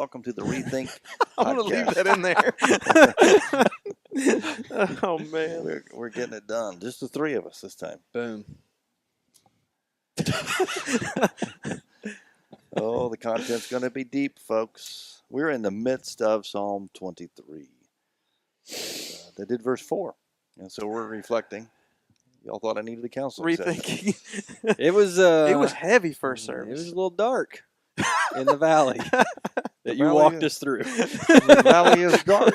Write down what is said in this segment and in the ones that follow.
welcome to the ReThink I'm going to leave that in there. Oh, man. We're getting it done. Just the three of us this time. Boom. Oh, the content's going to be deep, folks. We're in the midst of Psalm 23. They did verse 4. And so we're reflecting. Y'all thought I needed a counseling session. Rethinking. It was heavy first service. It was a little dark in the valley that you valley walked is- us through. The valley is dark.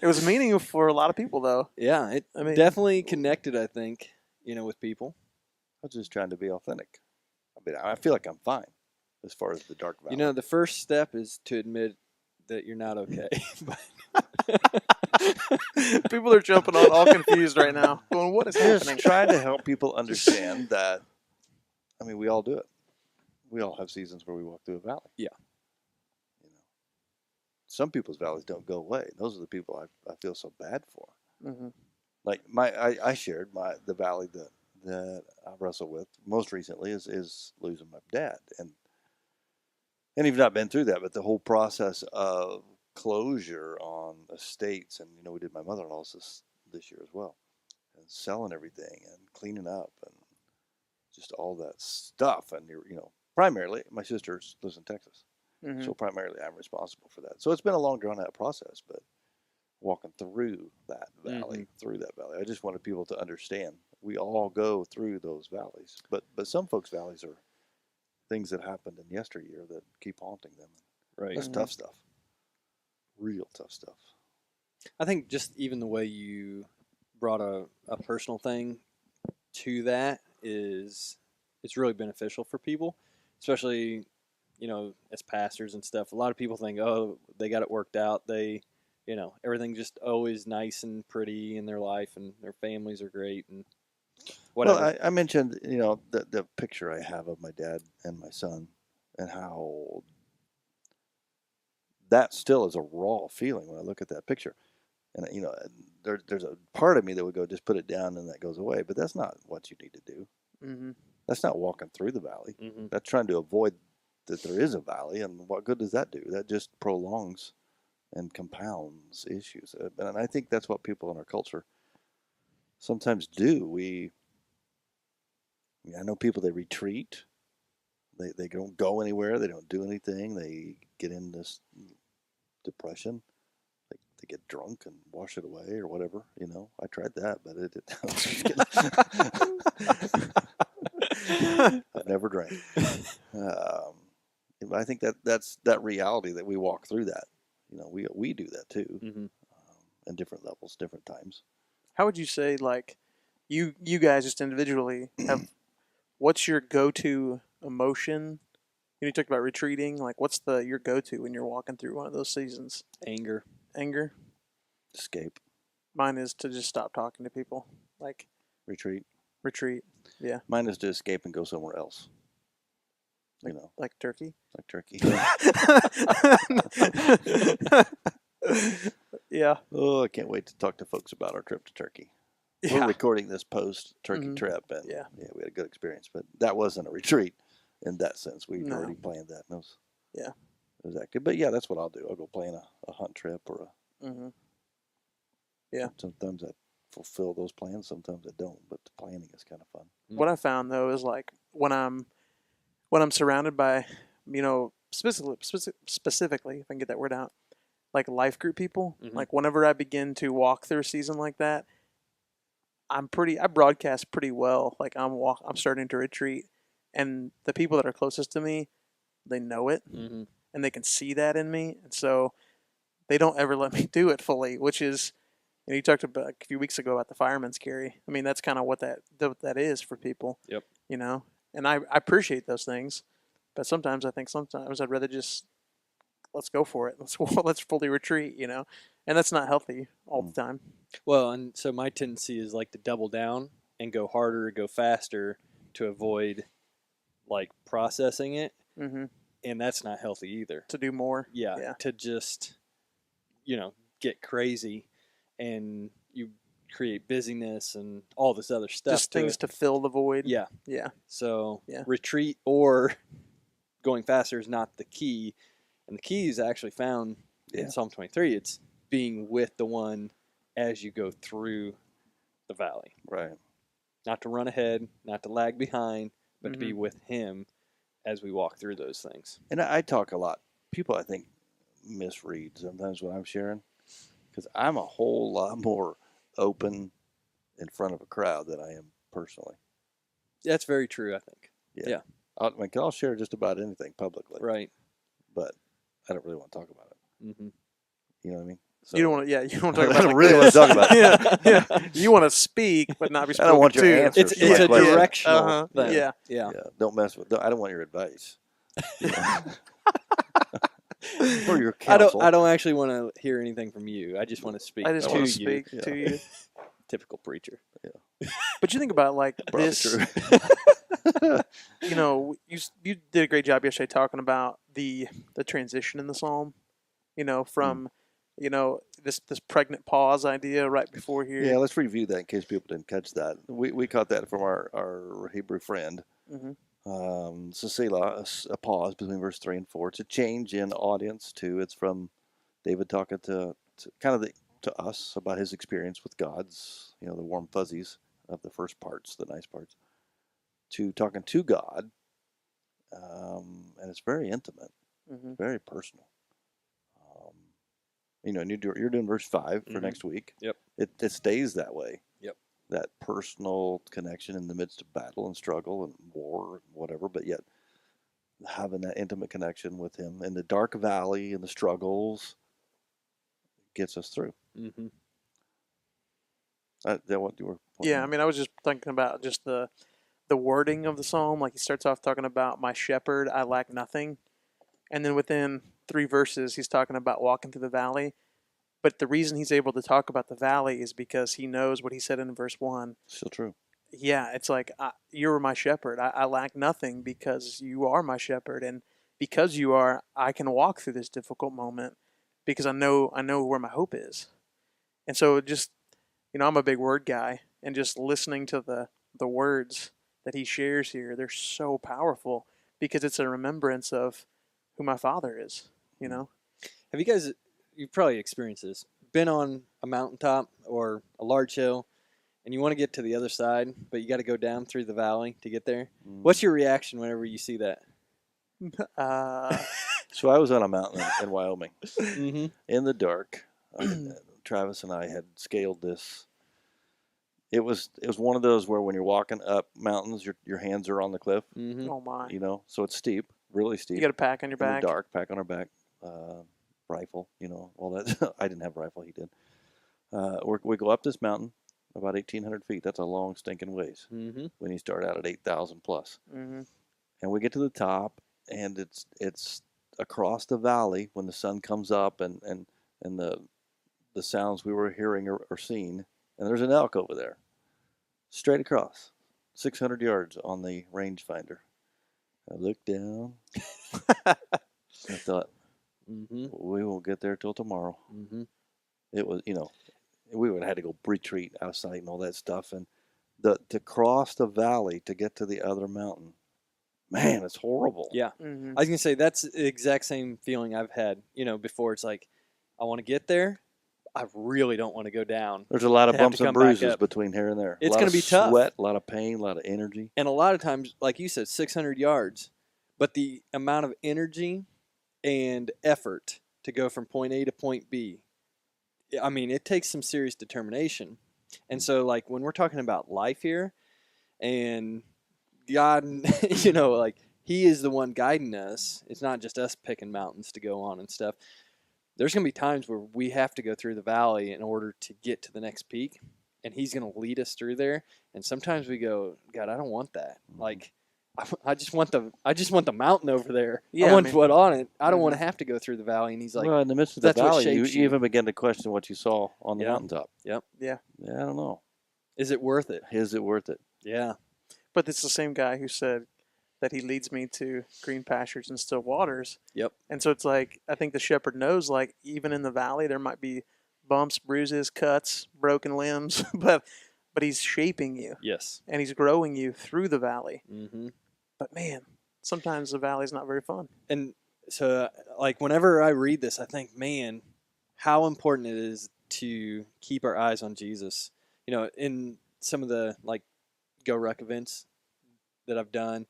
It was meaningful for a lot of people, though. Yeah, it I mean- definitely connected, I think, with people. I was just trying to be authentic. I mean, I feel like I'm fine as far as the dark valley. The first step is to admit that you're not okay. People are jumping on all confused right now, going, what is Just happening? trying to help people understand that, I mean, we all do it. We all have seasons where we walk through a valley. Yeah. Some people's valleys don't go away. Those are the people I feel so bad for. Mm-hmm. Like I shared the valley that I wrestle with most recently is losing my dad, and you've not been through that, but the whole process of closure on estates, and we did my mother-in-law's this year as well, and selling everything and cleaning up and just all that stuff, and primarily my sister lives in Texas, Mm-hmm. so primarily I'm responsible for that. So it's been a long drawn-out process, but walking through that valley, I just wanted people to understand we all go through those valleys, but some folks' valleys are things that happened in yesteryear that keep haunting them. Right. That's tough stuff. Real tough stuff. I think just even the way you brought a personal thing to that it's really beneficial for people, especially, as pastors and stuff. A lot of people think, oh, they got it worked out. They, everything's just always nice and pretty in their life and their families are great and whatever. Well, I mentioned, the picture I have of my dad and my son and how that still is a raw feeling when I look at that picture. And, there's a part of me that would go, just put it down and that goes away. But that's not what you need to do. Mm-hmm. That's not walking through the valley. Mm-hmm. That's trying to avoid that there is a valley. And what good does that do? That just prolongs and compounds issues. And I think that's what people in our culture sometimes do. I know people, they retreat. They don't go anywhere. They don't do anything. They get in this depression. They get drunk and wash it away or whatever. I tried that, but I've never drank. I think that's that reality that we walk through that. We do that too, in different levels, different times. How would you say, like, you guys just individually have, what's your go-to emotion? You talked about retreating. Like, what's your go-to when you're walking through one of those seasons? Anger. Anger? Escape. Mine is to just stop talking to people. Like, Retreat. Yeah. Mine is to escape and go somewhere else. Like turkey? Like turkey. Yeah. Oh, I can't wait to talk to folks about our trip to Turkey. We're Yeah. recording this post-Turkey Mhm. trip, and Yeah. we had a good experience. But that wasn't a retreat in that sense. We'd No. already planned that. And Yeah. it was active. But yeah, that's what I'll do. I'll go plan a hunt trip or Mm-hmm. Yeah. Sometimes I fulfill those plans. Sometimes I don't. But the planning is kind of fun. What I found, though, is like when I'm surrounded by, specifically, if I can get that word out, like life group people, Mhm. like whenever I begin to walk through a season like that, I broadcast pretty well. Like I'm starting to retreat, and the people that are closest to me, they know it, Mm-hmm. and they can see that in me, and so they don't ever let me do it fully, which is, you talked about a few weeks ago about the fireman's carry. I mean, that's kind of what that is for people. Yep. And I appreciate those things, but sometimes I'd rather just, let's go for it. Let's fully retreat, and that's not healthy all the time. Well, and so my tendency is like to double down and go harder, go faster to avoid like processing it. Mm-hmm. And that's not healthy either. To do more. Yeah. To just, get crazy and you create busyness and all this other stuff. Just things to fill the void. Yeah. Yeah. So Yeah. retreat or going faster is not the key. And the key is actually found Yeah. in Psalm 23. It's being with the one as you go through the valley. Right. Not to run ahead, not to lag behind, but to be Mhm. with him as we walk through those things. And I talk a lot. People, I think, misread sometimes what I'm sharing because I'm a whole lot more open in front of a crowd than I am personally. That's very true, I think. Yeah. I'll share just about anything publicly, Right. but I don't really want to talk about it. Mm-hmm. You know what I mean? So, You don't want to, yeah. You don't want to I talk about. don't like really want this. to talk about it. yeah. You want to speak, but not be I spoken don't want your to. answers. It's a question. directional Uh-huh. thing. Yeah. Yeah. Yeah, don't mess with. I don't want your advice or your counsel. I don't actually want to hear anything from you. I just want to speak I just to want you. to speak Yeah. to you. Typical preacher. But you think about like Probably this. true. You know, you did a great job yesterday talking about the transition in the psalm. You know, from this pregnant pause idea right before here. Yeah, let's review that in case people didn't catch that. We caught that from our Hebrew friend. Mm-hmm. Cecilia, a pause between verse 3 and 4. It's a change in audience, too. It's from David talking to us about his experience with God's, the warm fuzzies of the first parts, the nice parts, to talking to God. And it's very intimate, Mm-hmm. very personal. And you're doing verse 5 for Mhm. next week. Yep. It stays that way. Yep. That personal connection in the midst of battle and struggle and war and whatever, but yet having that intimate connection with him in the dark valley and the struggles gets us through. Mm-hmm. That what you were pointing Yeah, I out? mean, I was just thinking about just the wording of the psalm. Like he starts off talking about my shepherd, I lack nothing, and then within 3 verses, he's talking about walking through the valley. But the reason he's able to talk about the valley is because he knows what he said in verse 1. Still true. Yeah, it's like, you're my shepherd. I lack nothing because you are my shepherd. And because you are, I can walk through this difficult moment because I know where my hope is. And so just, I'm a big word guy. And just listening to the words that he shares here, they're so powerful because it's a remembrance of who my father is, Have you guys, you've probably experienced this, been on a mountaintop or a large hill and you want to get to the other side, but you got to go down through the valley to get there? What's your reaction whenever you see that? So I was on a mountain in Wyoming Mm-hmm. in the dark. Travis and I had scaled this. It was one of those where when you're walking up mountains, your hands are on the cliff. Mm-hmm. Oh my! So it's steep, really steep. You got a pack on your in back. the dark, pack on our back, rifle. All that. I didn't have a rifle. He did. We go up this mountain about 1,800 feet. That's a long stinking ways Mm-hmm. when you start out at 8,000 plus. Mm-hmm. And we get to the top, and it's across the valley when the sun comes up, and the sounds we were hearing or seeing. And there's an elk over there, straight across, 600 yards on the rangefinder. I looked down. I thought, Mm-hmm. we won't get there till tomorrow. Mm-hmm. It was, we would have had to go retreat out of sight and all that stuff. And to cross the valley to get to the other mountain, man, it's horrible. Yeah. Mm-hmm. I was going to say, that's the exact same feeling I've had, before. It's like, I want to get there. I really don't want to go down. There's a lot of To have bumps to and come back bruises up. between here and there. It's going to be tough. Sweat, a lot of pain, a lot of energy. And a lot of times, like you said, 600 yards. But the amount of energy and effort to go from point A to point B, I mean, it takes some serious determination. And so, like, when we're talking about life here and God, like, He is the one guiding us. It's not just us picking mountains to go on and stuff. There's going to be times where we have to go through the valley in order to get to the next peak, and He's going to lead us through there. And sometimes we go, God, I don't want that. Like, I just want the mountain over there. Yeah, I want I mean- what on it. I don't Mhm. want to have to go through the valley. And He's like, well, in the midst of the that's what valley, you shapes you. even begin to question what you saw on the Yeah. mountaintop. Yep. Yeah. Yeah, I don't know. Is it worth it? Is it worth it? Yeah. But it's the same guy who said that He leads me to green pastures and still waters. Yep. And so it's like, I think the shepherd knows, like, even in the valley, there might be bumps, bruises, cuts, broken limbs, but He's shaping you Yes. and He's growing you through the valley. Mm-hmm. But man, sometimes the valley's not very fun. And So, like, whenever I read this, I think, man, how important it is to keep our eyes on Jesus. You know, in some of the, like, Go Ruck events that I've done,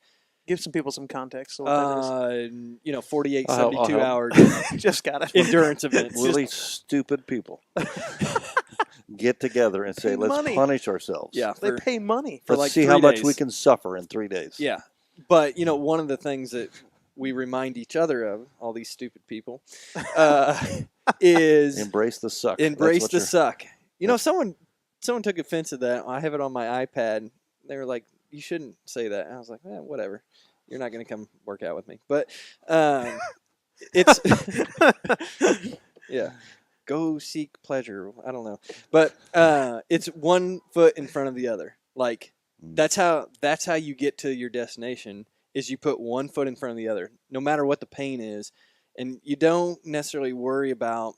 Give some people some context of what that you know, 48, I'll help, 72 hour is. Just got it. endurance events. Really stupid people get together and say, Pay let's money. punish ourselves. Yeah, They for, pay money. for Let's like see 3 how much days. we can suffer in 3 days. Yeah. But, you know, one of the things that we remind each other of, all these stupid people, is Embrace the suck. embrace That's the what suck. You know, someone took offense to that. I have it on my iPad. They were like, you shouldn't say that. And I was like, whatever. You're not going to come work out with me. But it's, yeah, go seek pleasure. I don't know. But it's 1 foot in front of the other. Like, that's how you get to your destination, is you put 1 foot in front of the other, no matter what the pain is. And you don't necessarily worry about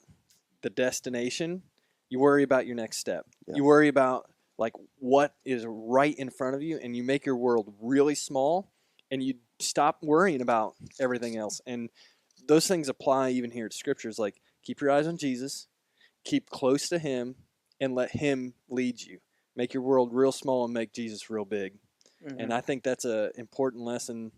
the destination. You worry about your next step. Yeah. You worry about, like, what is right in front of you, and you make your world really small, and you stop worrying about everything else. And those things apply even here to scriptures, like, keep your eyes on Jesus, keep close to him, and let him lead you. Make your world real small and make Jesus real big. Mhm. And I think that's an important lesson,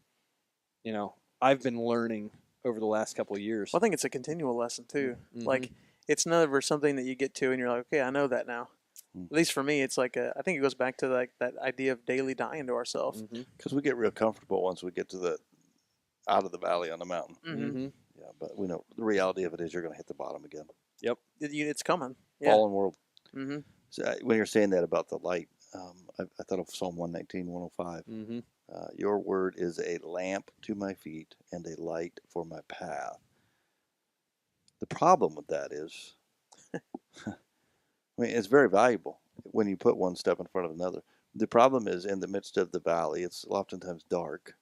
you know, I've been learning over the last couple of years. Well, I think it's a continual lesson too. Mhm. Like, it's never something that you get to and you're like, okay, I know that now. Mm. At least for me, it's like I think it goes back to like that idea of daily dying to ourselves. Because we get real comfortable once we get to the out of the valley on the mountain. Mm-hmm. Yeah, but we know the reality of it is you're going to hit the bottom again. It's coming. Yeah. Fallen world. Mm-hmm. So when you're saying that about the light, I thought of Psalm 119, 105. Mm-hmm. Your word is a lamp to my feet and a light for my path. The problem with that is, I mean, it's very valuable when you put one step in front of another. The problem is in the midst of the valley, it's oftentimes dark.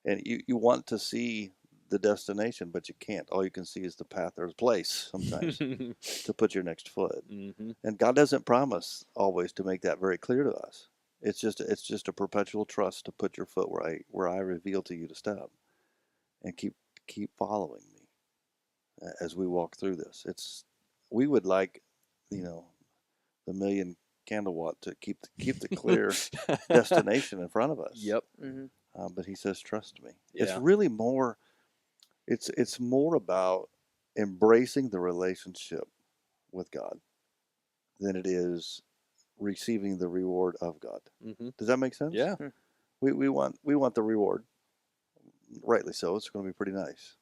And you want to see the destination, but you can't. All you can see is the path or the place sometimes to put your next foot. Mm-hmm. And God doesn't promise always to make that very clear to us. It's just a perpetual trust to put your foot where I reveal to you to step, and keep following me as we walk through this. We would like, the million candle watt to keep the clear destination in front of us. Yep. Mm-hmm. But he says, trust me. Yeah. It's really more. It's more about embracing the relationship with God than it is receiving the reward of God. Mm-hmm. Does that make sense? Yeah. We want the reward, rightly so. It's going to be pretty nice.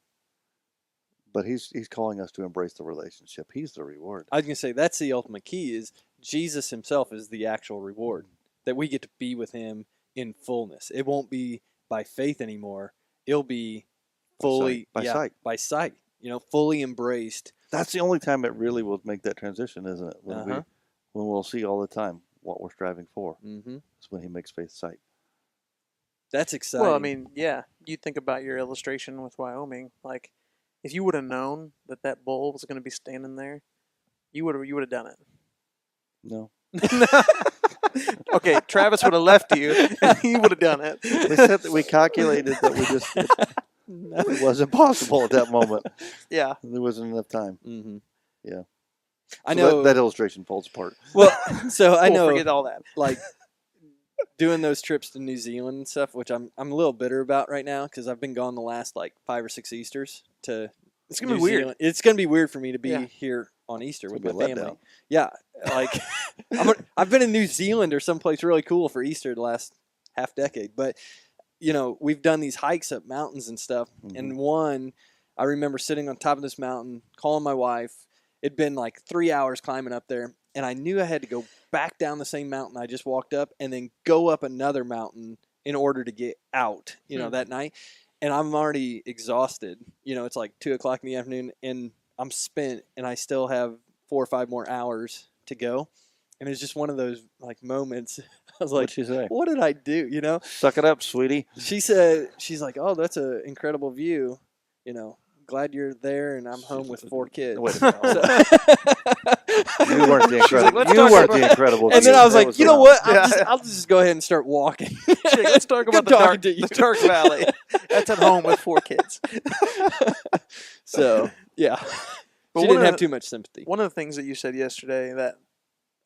But he's calling us to embrace the relationship. He's the reward. I was going to say, that's the ultimate key, is Jesus himself is the actual reward, that we get to be with him in fullness. It won't be by faith anymore. It'll be fully By sight. By sight. Fully embraced. That's the only time it really will make that transition, isn't it? Uh-huh. When we'll see all the time what we're striving for. Mm-hmm. It's when he makes faith sight. That's exciting. Well, I mean, yeah. You think about your illustration with Wyoming. Like, if you would have known that bull was going to be standing there, you would have done it. No. Okay, Travis would have left you, and he would have done it. We said that we calculated that it wasn't possible at that moment. Yeah. There wasn't enough time. Mm-hmm. Yeah. I So know that illustration falls apart. Well, so I We'll know, forget all that. like, doing those trips to New Zealand and stuff, which I'm a little bitter about right now, because I've been gone the last like 5 or 6 Easters to. It's gonna be New weird. Zealand. It's gonna be weird for me to be Yeah. here on Easter It's with gonna my be a family. letdown. Yeah, like I've been in New Zealand or someplace really cool for Easter the last half decade, but we've done these hikes up mountains and stuff. Mhm. And one, I remember sitting on top of this mountain, calling my wife. It'd been like 3 hours climbing up there, and I knew I had to go back down the same mountain I just walked up, and then go up another mountain in order to get out. That night. And I'm already exhausted. It's like 2:00 in the afternoon, and I'm spent, and I still have 4 or 5 more hours to go. And it's just one of those like moments. I was like, What'd she say? "What did I do?" Suck it up, sweetie. She's like, "Oh, that's an incredible view. glad you're there, and I'm home with 4 kids. Wait a minute, hold So- You weren't the She's like, incredible. "Let's You talk weren't about-" the incredible. and then View. I was That like, you know the- what? Yeah. I'll just go ahead and start walking. She's like, let's talk about Good the talking to you. the Dark Valley. That's at home with 4 kids. So yeah, But she one didn't of have the- too much sympathy. One of the things that you said yesterday that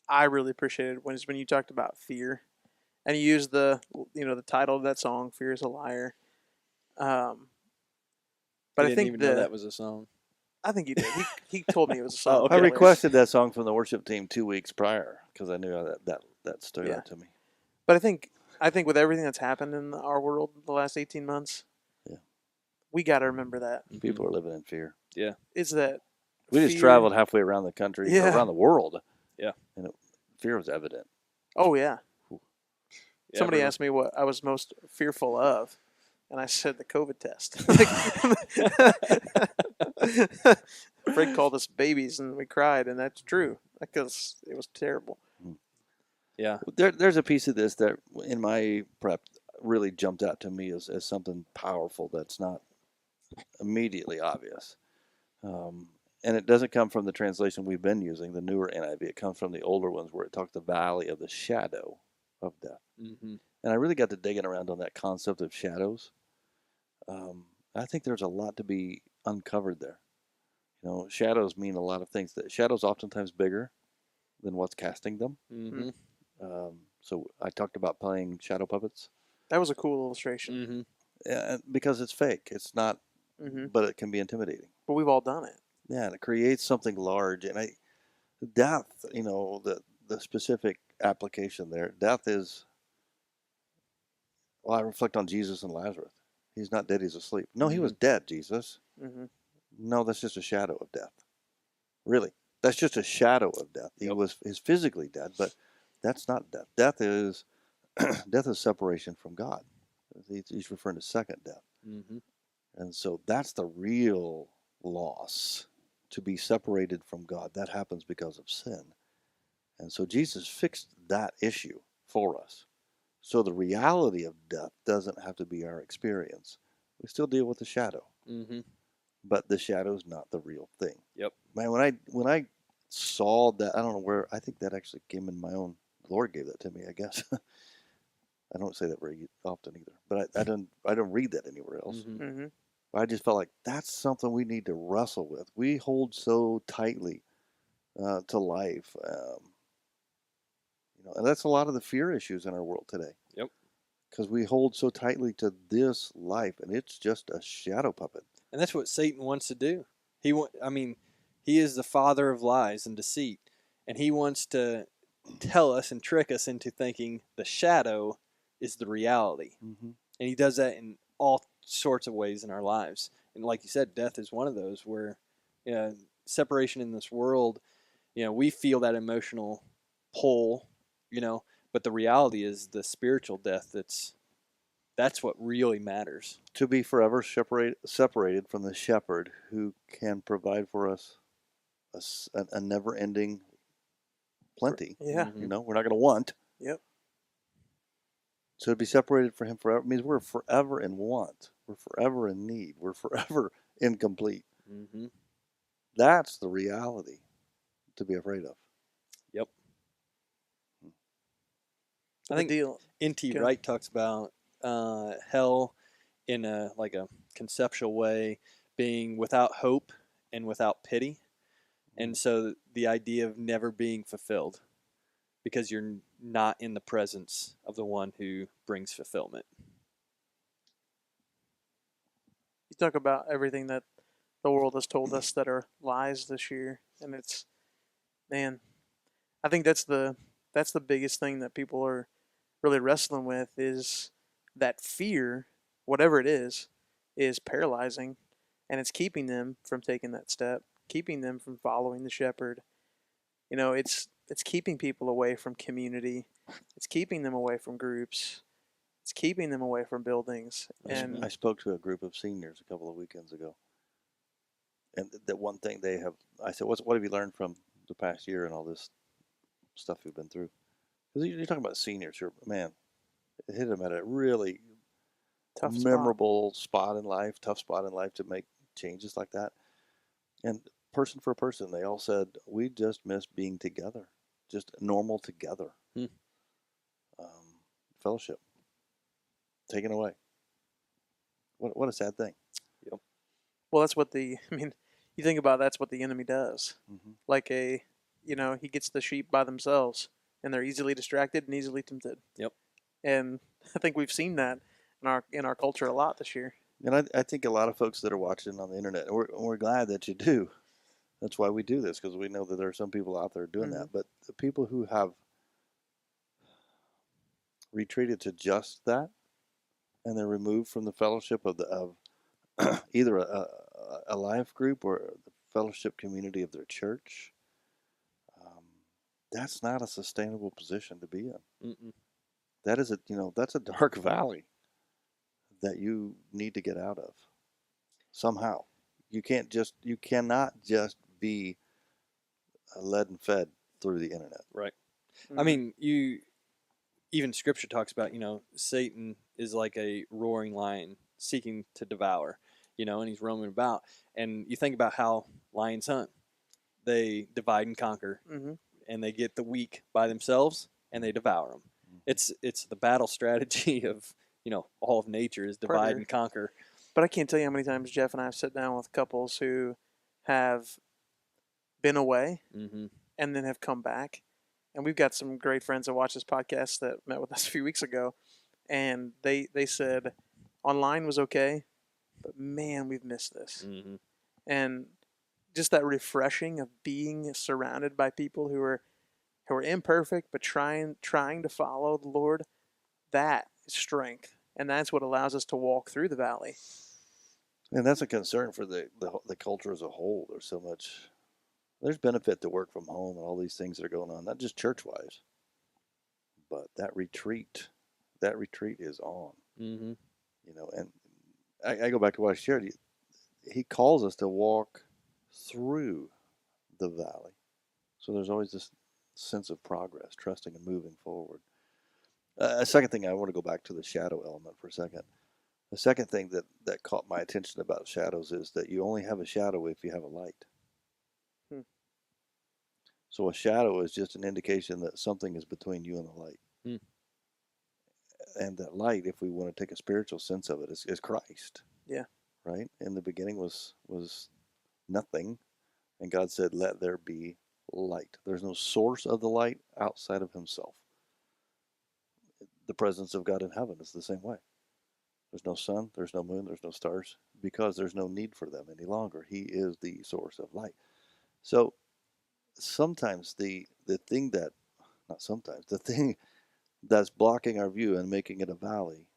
I really appreciated was when you talked about fear, and you used the title of that song, "Fear is a Liar." But I I didn't think even know that was a song. I think you did. He told me it was a song. Oh, okay. I earlier. requested that song from the worship team 2 weeks prior because I knew that stood Yeah. out to me. But I think with everything that's happened in our world the last 18 months, Yeah. we got to remember that. People are living in fear. Is that We just fear- traveled halfway around the country, or Yeah. around the world. Yeah. And fear was evident. Oh yeah. Yeah, Somebody everyone- asked me what I was most fearful of, and I said the COVID test. Fred called us babies, and we cried, and that's true because it was terrible. Yeah, There's a piece of this that in my prep really jumped out to me as something powerful that's not immediately obvious. And it doesn't come from the translation we've been using, the newer NIV. It comes from the older ones where it talks the valley of the shadow of death. hmm And I really got to digging around on that concept of shadows. I think there's a lot to be uncovered there. Shadows mean a lot of things. That shadows oftentimes bigger than what's casting them. hmm So I talked about playing shadow puppets. That was a cool illustration. hmm Because it's fake. It's not, Hmm. but it can be intimidating. But we've all done it. Yeah, and it creates something large. And death, the specific application there, death is, well, I reflect on Jesus and Lazarus. He's not dead, he's asleep. No, he was dead, Jesus. Hmm. No, that's just a shadow of death. Really. That's just a shadow of death. He's physically dead, but that's not death. Death is death is separation from God. He's referring to second death. hmm And so that's the real loss, to be separated from God. That happens because of sin. And so Jesus fixed that issue for us. So the reality of death doesn't have to be our experience. We still deal with the shadow, hmm but the shadow's not the real thing. Yep. Man, when I saw that, I don't know where, I think that actually came in my own, the Lord gave that to me, I guess. I don't say that very often either, but I don't read that anywhere else. hmm Hmm. I just felt like that's something we need to wrestle with. We hold so tightly to life, and that's a lot of the fear issues in our world today. Yep. Because we hold so tightly to this life, and it's just a shadow puppet. And that's what Satan wants to do. He is the father of lies and deceit, and he wants to tell us and trick us into thinking the shadow is the reality. Mm-hmm. And he does that in all sorts of ways in our lives. And like you said, death is one of those where, separation in this world, we feel that emotional pull, but the reality is the spiritual death that's what really matters. To be forever separated from the shepherd who can provide for us a never-ending plenty. Yeah. Mhm. We're not going to want. Yep. So to be separated from him forever means we're forever in want. We're forever in need. We're forever incomplete. Mm-hmm. That's the reality to be afraid of. Yep. I The think deal. N.T. Go. Wright talks about hell in a conceptual way being without hope and without pity. And so the idea of never being fulfilled because you're not in the presence of the one who brings fulfillment. You talk about everything that the world has told us that are lies this year, and it's, man, I think that's the biggest thing that people are really wrestling with is that fear, whatever it is paralyzing, and it's keeping them from taking that step, keeping them from following the shepherd. It's keeping people away from community. It's keeping them away from groups. It's keeping them away from buildings. And I spoke to a group of seniors a couple of weekends ago, and that one thing I said, what have you learned from the past year and all this stuff you've been through? Because you're talking about seniors here, man. It hit them at a really tough spot. memorable spot in life, tough spot in life to make changes like that. And person for person, they all said, we just miss being together, just normal together. Hmm. Fellowship taken away. What a sad thing. Yep. Well, that's what I mean, you think about that's what the enemy does. Mm-hmm. Like he gets the sheep by themselves, and they're easily distracted and easily tempted. Yep. And I think we've seen that in our culture a lot this year. And I think a lot of folks that are watching on the internet, we're glad that you do. That's why we do this, because we know that there are some people out there doing that. But the people who have retreated to just that, and they're removed from the fellowship of either a life group or the fellowship community of their church, that's not a sustainable position to be in. Mm-mm. That is that's a dark valley that you need to get out of somehow. You cannot just be led and fed through the internet. Right. Mm-hmm. I mean, even Scripture talks about, Satan is like a roaring lion seeking to devour, and he's roaming about. And you think about how lions hunt. They divide and conquer, and they get the weak by themselves, and they devour them. Mm-hmm. It's the battle strategy of, all of nature is divide Predator. and conquer. But I can't tell you how many times Jeff and I have sat down with couples who have been away and then have come back. And we've got some great friends that watch this podcast that met with us a few weeks ago. And they said online was okay, but man, we've missed this. Mm-hmm. And just that refreshing of being surrounded by people who are imperfect but trying to follow the Lord, that is strength. And that's what allows us to walk through the valley. And that's a concern for the culture as a whole. There's benefit to work from home and all these things that are going on, not just church-wise, but that retreat is on. Mm-hmm. And I go back to what I shared. He calls us to walk through the valley. So there's always this sense of progress, trusting and moving forward. A second thing, I want to go back to the shadow element for a second. The second thing that caught my attention about shadows is that you only have a shadow if you have a light. So a shadow is just an indication that something is between you and the light. And that light, if we want to take a spiritual sense of it, is Christ. Yeah. Right? In the beginning was nothing, and God said, let there be light. There's no source of the light outside of himself. The presence of God in heaven is the same way. There's no sun, there's no moon, there's no stars, because there's no need for them any longer. He is the source of light. So sometimes the thing that's blocking our view and making it a valley,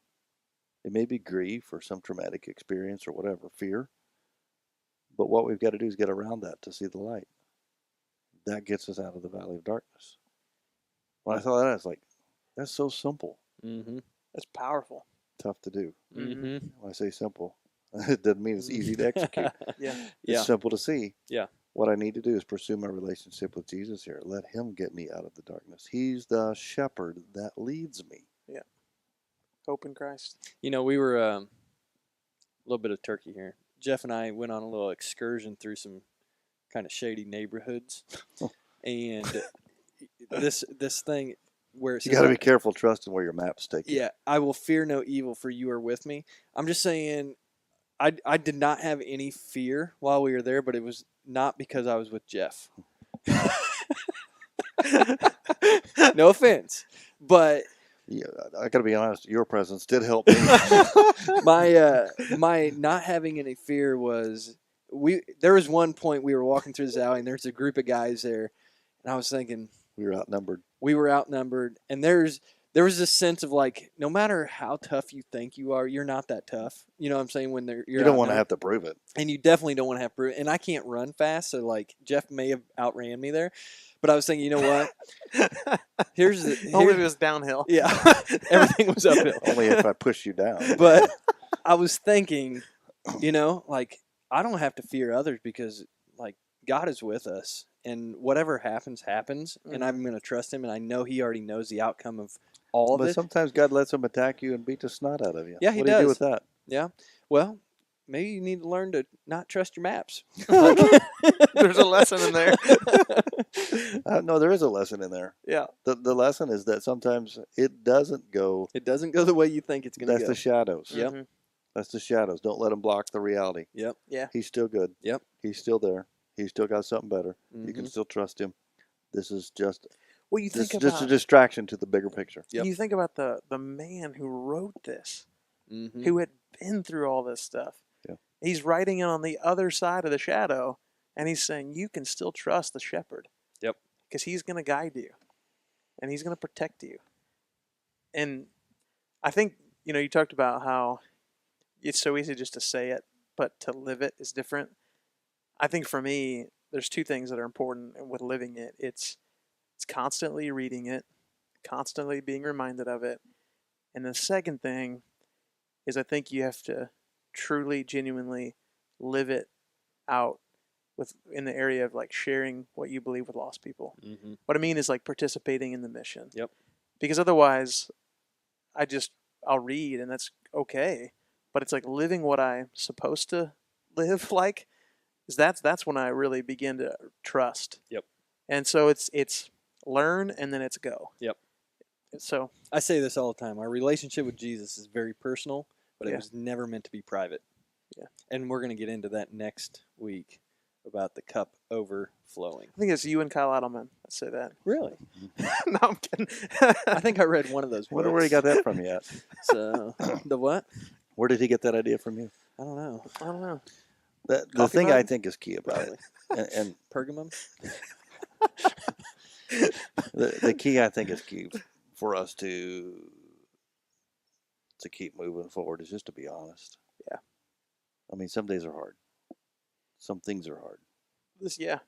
it may be grief or some traumatic experience or whatever, fear. But what we've got to do is get around that to see the light. That gets us out of the valley of darkness. When I saw that, I was like, that's so simple. Mm-hmm. That's powerful. Tough to do. Mm-hmm. When I say simple, it doesn't mean it's easy to execute. It's simple to see. Yeah. What I need to do is pursue my relationship with Jesus here. Let him get me out of the darkness. He's the shepherd that leads me. Yeah. Hope in Christ. We were a little bit of turkey here. Jeff and I went on a little excursion through some kind of shady neighborhoods. And this thing where it says, you got to be careful trusting where your maps take you. Yeah, I will fear no evil, for you are with me. I'm just saying, I did not have any fear while we were there, but it was not because I was with Jeff. No offense, but Yeah, I got to be honest. Your presence did help me. my not having any fear was there was one point we were walking through this alley and there's a group of guys there, and I was thinking We were outnumbered. And there was this sense of like, no matter how tough you think you are, you're not that tough. You know what I'm saying? When you don't want to have to prove it, and you definitely don't want to have to prove it. And I can't run fast, so like Jeff may have outran me there, but I was thinking, you know what? Only if it was downhill. Yeah, everything was uphill. only if I push you down. But I was thinking, like I don't have to fear others because like God is with us, and whatever happens, and I'm going to trust Him, and I know He already knows the outcome of all of it. But sometimes God lets them attack you and beat the snot out of you. Yeah, He what does. do you do with that? Yeah. Well, maybe you need to learn to not trust your maps. There's a lesson in there. No, there is a lesson in there. Yeah. The lesson is that sometimes it doesn't go. It doesn't go the way you think it's going to That's go. the shadows. Yep. Mhm. That's the shadows. Don't let them block the reality. Yep. Yeah. He's still good. Yep. He's still there. He's still got something better. You can Mhm. still trust him. This is just Well, you think just about a distraction to the bigger picture. Yep. you think about the man who wrote this, Mhm. who had been through all this stuff. Yeah. He's writing it on the other side of the shadow, and he's saying you can still trust the shepherd. Yep. Because he's going to guide you, and he's going to protect you. And I think you talked about how it's so easy just to say it, but to live it is different. I think for me, there's two things that are important with living it. It's constantly reading it, constantly being reminded of it. And the second thing is I think you have to truly, genuinely live it out in the area of like sharing what you believe with lost people. Mhm. What I mean is like participating in the mission. Yep. Because otherwise, I'll read and that's okay, but it's like living what I'm supposed to live like. Is that's when I really begin to trust. Yep. And so it's learn and then it's go. Yep. So I say this all the time. Our relationship with Jesus is very personal, but it Yeah. was never meant to be private. Yeah. And we're going to get into that next week about the cup overflowing. I think it's you and Kyle Adelman that say that. Really? No, I'm kidding. I think I read one of those. Wonder where he got books. that from yet. So the what? Where did he get that idea from you? I don't know. I don't know. The Coffee thing I mug? think is key about it, and Pergamum. the key I think is key for us to keep moving forward is just to be honest. Yeah. I mean, some days are hard. Some things are hard. Yeah.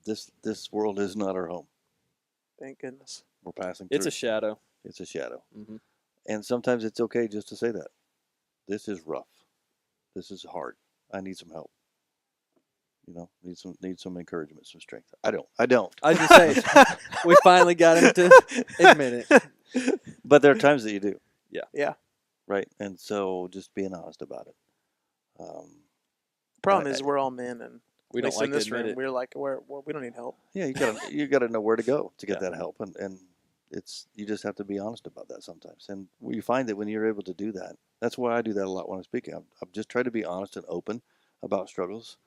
This world is not our home. Thank goodness. We're passing through. It's a shadow. It's a shadow. Mm-hmm. And sometimes it's okay just to say that. This is rough. This is hard. I need some help. Need some encouragement, some strength. I don't. I just say we finally got him to admit it. But there are times that you do. Yeah. Right. And so just being honest about it. Problem I- is we're all men and We at don't least like in to this admit room it. we're like we don't need help. Yeah, you gotta know where to go to get Yeah. that help, and you just have to be honest about that sometimes. And you find that when you're able to do that, that's why I do that a lot when I'm speaking. I'm just trying to be honest and open about struggles.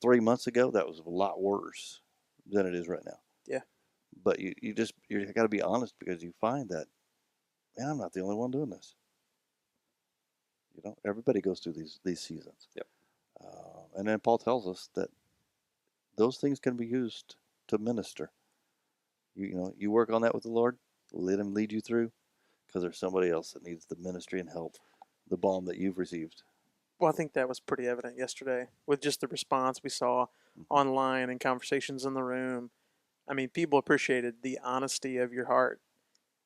3 months ago, that was a lot worse than it is right now. Yeah. But you got to be honest because you find that, man, I'm not the only one doing this. Everybody goes through these seasons. Yep. And then Paul tells us that those things can be used to minister. You work on that with the Lord, let Him lead you through, because there's somebody else that needs the ministry and help, the balm that you've received. Well, I think that was pretty evident yesterday with just the response we saw online and conversations in the room. I mean, people appreciated the honesty of your heart.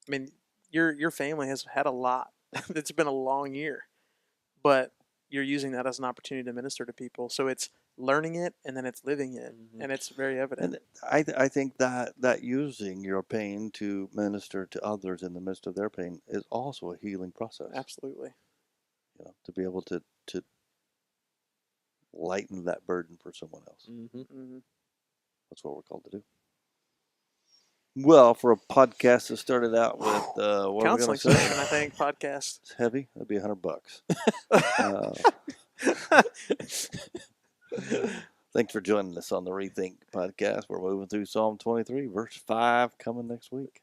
I mean, your family has had a lot. It's been a long year, but you're using that as an opportunity to minister to people. So it's learning it and then it's living it, and it's very evident. And I think that using your pain to minister to others in the midst of their pain is also a healing process. Absolutely. To be able to lighten that burden for someone else. Mm-hmm. Mm-hmm. That's what we're called to do. Well, for a podcast that started out with what are we going Counseling to say? session, I think, podcast. It's heavy. That'd be $100. Thanks for joining us on the ReThink podcast. We're moving through Psalm 23, verse 5, coming next week.